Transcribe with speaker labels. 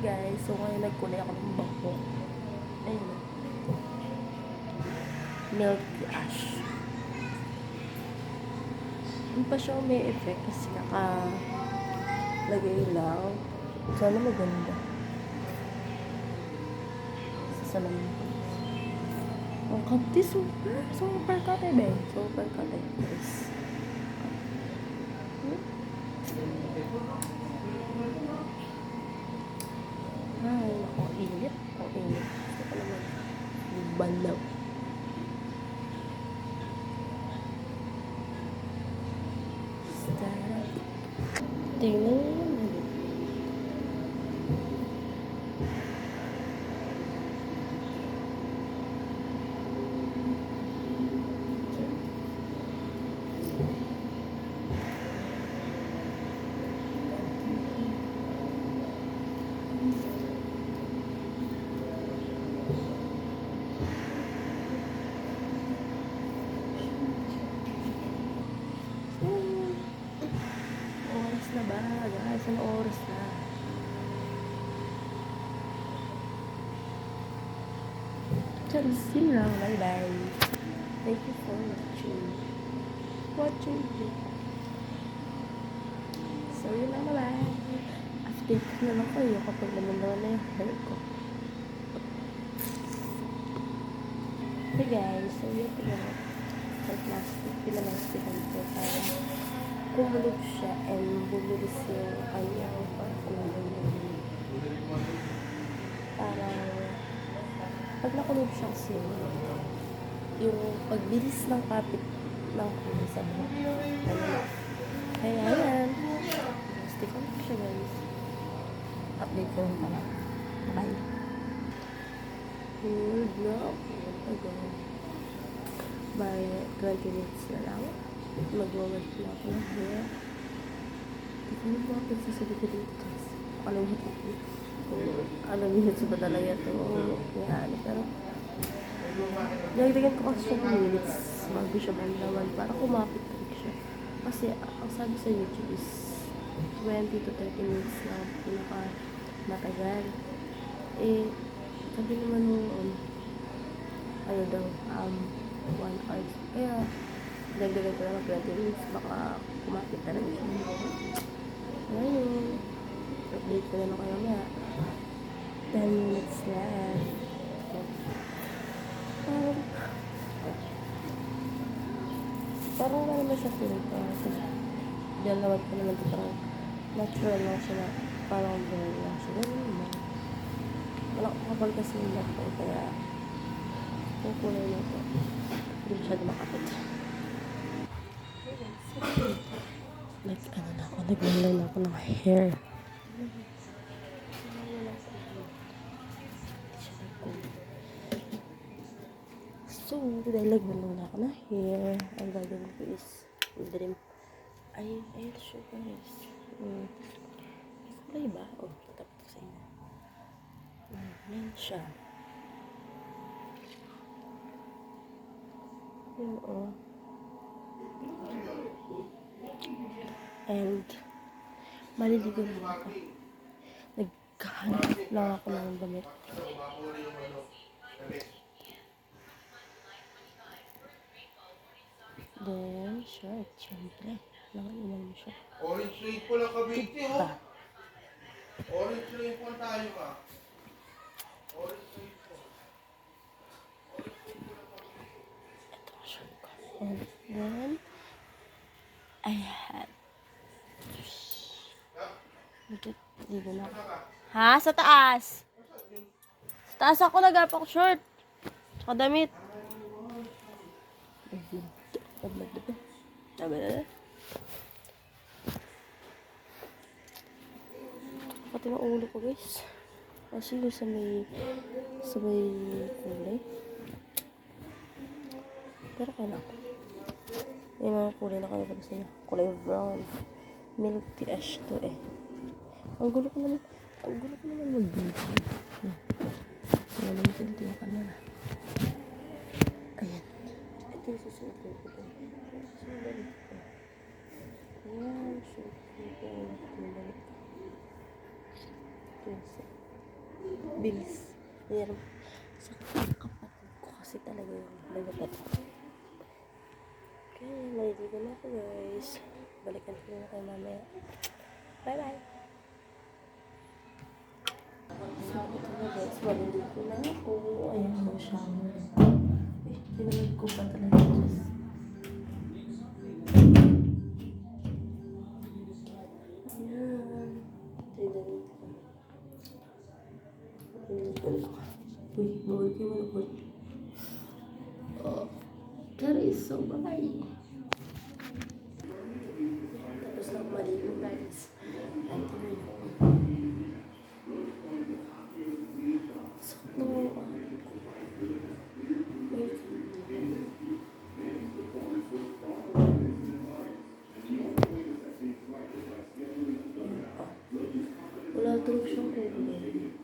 Speaker 1: guys, so ngayon nagkulay ako ng bako. Ayun. Milky ash. Hindi pa siya may effect kasi nakalagay lang. Sana maganda. Sa salamin ko. Ang kanti, super kate, be. Super kate, guys. Ay, naku, init. Ang init. Gusto ko naman balaw. Tingnan mo yun. Oras na ba, guys? Ano oras na? Charisin lang. Bye-bye. Thank you for watching. So, yun lang. Bye-bye. Update ko na lang kayo kapag naman na yung hair ko. Hey guys, so yun ko na pinalastic ko para kumulog siya and bumilis yung kanyang pagkulog. Parang pag nakulog siya kasi yung pagbilis ng kapit ng kulay sa buhok. Kaya yan. Stick on siya guys. Update ko rin pala. Bye. Good luck. By 20 minutes na lang. Mag-wash na ako ng hair. Hindi ko na bakit sasabi ko dito guys. Anong minutes ba talaga ito? Yan. Pero nagdagan ko kasi siya ng minutes bago siya banlawan para kumapit rin siya. Kasi ang sabi sa YouTube is 20 to 30 minutes na pinaka matagal. Eh, sabi naman nung ano daw, 1 hour. Kaya, dagdagan ko lang 20 minutes, baka kumapit na rin siya. Ngayon, update ko na lang kayo nga. 10 minutes left. Parang wala naman siya filter. Diyan naman ko naman ito parang natural lang siya na parang blur lang siya. Ganun naman. Wala ko kapal kasi yung black ko, kaya yung kulay na ito hindi masyado makapit. Naglalay na ako ng hair. So, dahil naglalay na ako ng hair, ang gagawin ko is dream. Ayun siya guys. Kulay ba? Oh, tatapit ko sa inyo. Yan siya. Yun oh. And maliligo na ako. Nagkahanap lang ako ng damit. Then, shirt. Siyempre. Nakailan mo siya.
Speaker 2: Orange lane po lang Cavite, oh. Orange lane po tayo ka. Orange lane po.
Speaker 1: Ito ang shirt ko. And then, I had dito na ako. Ha? Sa taas! Sa taas ako nag-up short. Tsaka damit. Pati ng ulo ko guys. Kasi yung sa may kulay. Pero kaya na ako. Yung mga kulay na kaya sa inyo. Kulay brown. Milky ash to eh. Ang gulo ko naman mag-video. Wala mo dito yung camera. Ayan. Ito yung susunod ko ito. Ayan. Susunod ko ito. Ito yung Bilis. Ayan. Sa kapatid ko kasi talaga yung lalagat. Okay, naliligo na ako guys. Balikan ko na kayo mamaya. Bye bye! So, ito na guys. Maliligo na ako. Ayan ko shower. Tinawag ko pa talaga guys. Ayan. Tinawag ko. Uy, bawal kayo malapot. Oh, that is so bye. Tapos na maligo guys. At tuloy na ako. Sakit na mo ako. Wait. Wala tulog siyang kulay.